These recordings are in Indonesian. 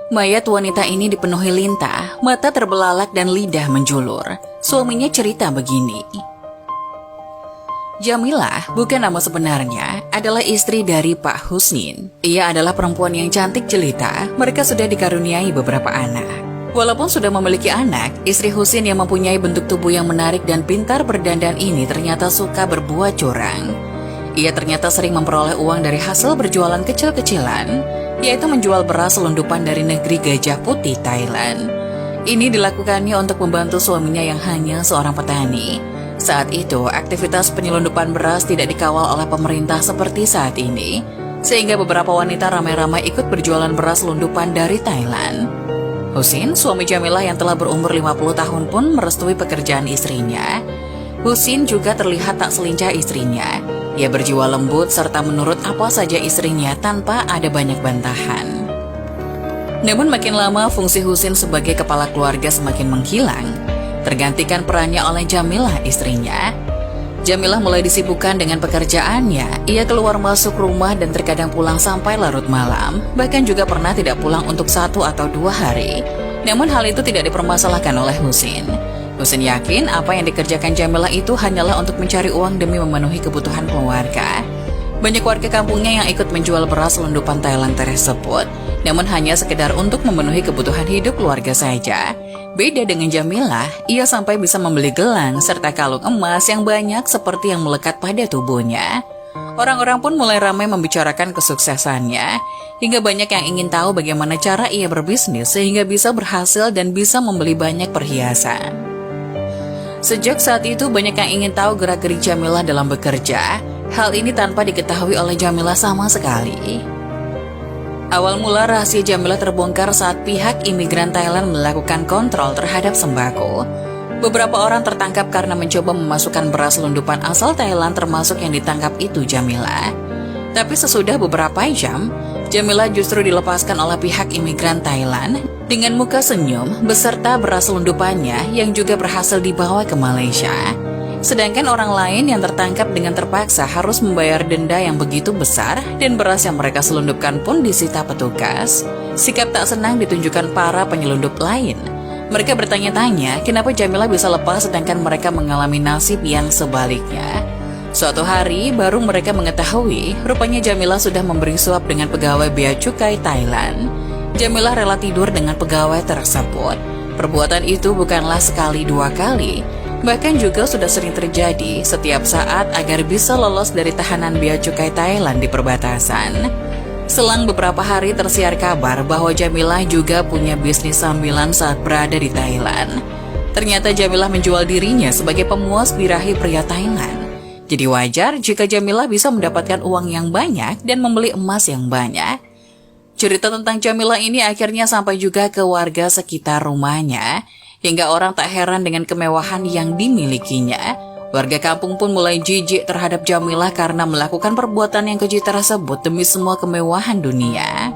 Mayat wanita ini dipenuhi lintah, mata terbelalak dan lidah menjulur. Suaminya cerita begini. Jamilah, bukan nama sebenarnya, adalah istri dari Pak Husnin. Ia adalah perempuan yang cantik jelita, mereka sudah dikaruniai beberapa anak. Walaupun sudah memiliki anak, istri Husin yang mempunyai bentuk tubuh yang menarik dan pintar berdandan ini ternyata suka berbuat curang. Ia ternyata sering memperoleh uang dari hasil berjualan kecil-kecilan, yaitu menjual beras selundupan dari negeri Gajah Putih, Thailand. Ini dilakukannya untuk membantu suaminya yang hanya seorang petani. Saat itu, aktivitas penyelundupan beras tidak dikawal oleh pemerintah seperti saat ini, sehingga beberapa wanita ramai-ramai ikut berjualan beras selundupan dari Thailand. Husin, suami Jamilah yang telah berumur 50 tahun pun merestui pekerjaan istrinya. Husin juga terlihat tak selincah istrinya. Ia berjiwa lembut serta menurut apa saja istrinya tanpa ada banyak bantahan. Namun makin lama fungsi Husin sebagai kepala keluarga semakin menghilang. Tergantikan perannya oleh Jamilah istrinya. Jamilah mulai disibukkan dengan pekerjaannya. Ia keluar masuk rumah dan terkadang pulang sampai larut malam. Bahkan juga pernah tidak pulang untuk 1 atau 2 hari. Namun hal itu tidak dipermasalahkan oleh Husin. Husin yakin apa yang dikerjakan Jamilah itu hanyalah untuk mencari uang demi memenuhi kebutuhan keluarga. Banyak warga kampungnya yang ikut menjual beras selundupan Thailand tersebut, namun hanya sekedar untuk memenuhi kebutuhan hidup keluarga saja. Beda dengan Jamilah, ia sampai bisa membeli gelang serta kalung emas yang banyak seperti yang melekat pada tubuhnya. Orang-orang pun mulai ramai membicarakan kesuksesannya, hingga banyak yang ingin tahu bagaimana cara ia berbisnis sehingga bisa berhasil dan bisa membeli banyak perhiasan. Sejak saat itu banyak yang ingin tahu gerak-gerik Jamilah dalam bekerja. Hal ini tanpa diketahui oleh Jamilah sama sekali. Awal mula rahasia Jamilah terbongkar saat pihak imigran Thailand melakukan kontrol terhadap sembako. Beberapa orang tertangkap karena mencoba memasukkan beras selundupan asal Thailand termasuk yang ditangkap itu Jamilah. Tapi sesudah beberapa jam, Jamilah justru dilepaskan oleh pihak imigran Thailand dengan muka senyum beserta beras selundupannya yang juga berhasil dibawa ke Malaysia. Sedangkan orang lain yang tertangkap dengan terpaksa harus membayar denda yang begitu besar dan beras yang mereka selundupkan pun disita petugas. Sikap tak senang ditunjukkan para penyelundup lain. Mereka bertanya-tanya kenapa Jamilah bisa lepas sedangkan mereka mengalami nasib yang sebaliknya. Suatu hari baru mereka mengetahui rupanya Jamilah sudah memberi suap dengan pegawai bea cukai Thailand. Jamilah rela tidur dengan pegawai tersebut. Perbuatan itu bukanlah sekali 2 kali, bahkan juga sudah sering terjadi setiap saat agar bisa lolos dari tahanan bea cukai Thailand di perbatasan. Selang beberapa hari tersiar kabar bahwa Jamilah juga punya bisnis sambilan saat berada di Thailand. Ternyata Jamilah menjual dirinya sebagai pemuas birahi pria Thailand. Jadi wajar jika Jamilah bisa mendapatkan uang yang banyak dan membeli emas yang banyak. Cerita tentang Jamilah ini akhirnya sampai juga ke warga sekitar rumahnya, hingga orang tak heran dengan kemewahan yang dimilikinya. Warga kampung pun mulai jijik terhadap Jamilah karena melakukan perbuatan yang keji tersebut demi semua kemewahan dunia.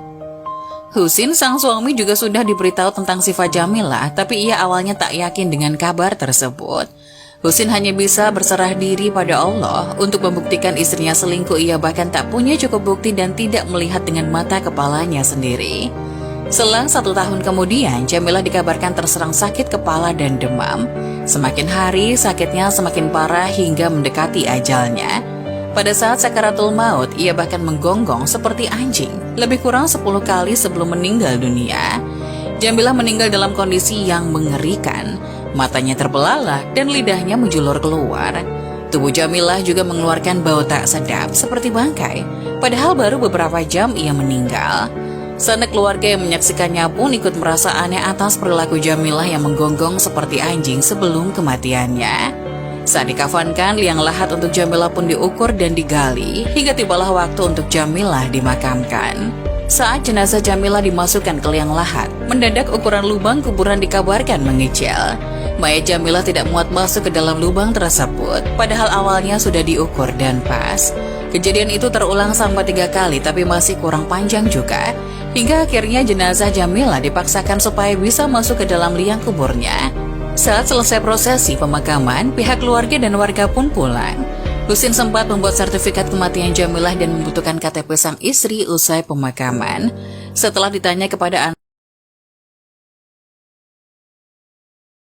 Husin, sang suami, juga sudah diberitahu tentang sifat Jamilah, tapi ia awalnya tak yakin dengan kabar tersebut. Husin hanya bisa berserah diri pada Allah untuk membuktikan istrinya selingkuh. Ia bahkan tak punya cukup bukti dan tidak melihat dengan mata kepalanya sendiri. Selang 1 tahun kemudian, Jamilah dikabarkan terserang sakit kepala dan demam. Semakin hari, sakitnya semakin parah hingga mendekati ajalnya. Pada saat sakaratul maut, ia bahkan menggonggong seperti anjing, lebih kurang 10 kali sebelum meninggal dunia. Jamilah meninggal dalam kondisi yang mengerikan. Matanya terbelalak dan lidahnya menjulur keluar. Tubuh Jamilah juga mengeluarkan bau tak sedap seperti bangkai, padahal baru beberapa jam ia meninggal. Sanak keluarga yang menyaksikannya pun ikut merasa aneh atas perilaku Jamilah yang menggonggong seperti anjing sebelum kematiannya. Saat dikafankan, liang lahat untuk Jamilah pun diukur dan digali, hingga tibalah waktu untuk Jamilah dimakamkan. Saat jenazah Jamilah dimasukkan ke liang lahat, mendadak ukuran lubang kuburan dikabarkan mengecil. Mayat Jamilah tidak muat masuk ke dalam lubang tersebut, padahal awalnya sudah diukur dan pas. Kejadian itu terulang sampai 3 kali, tapi masih kurang panjang juga. Hingga akhirnya jenazah Jamilah dipaksakan supaya bisa masuk ke dalam liang kuburnya. Saat selesai prosesi pemakaman, pihak keluarga dan warga pun pulang. Husin sempat membuat sertifikat kematian Jamilah dan membutuhkan KTP sang istri usai pemakaman. Setelah ditanya kepada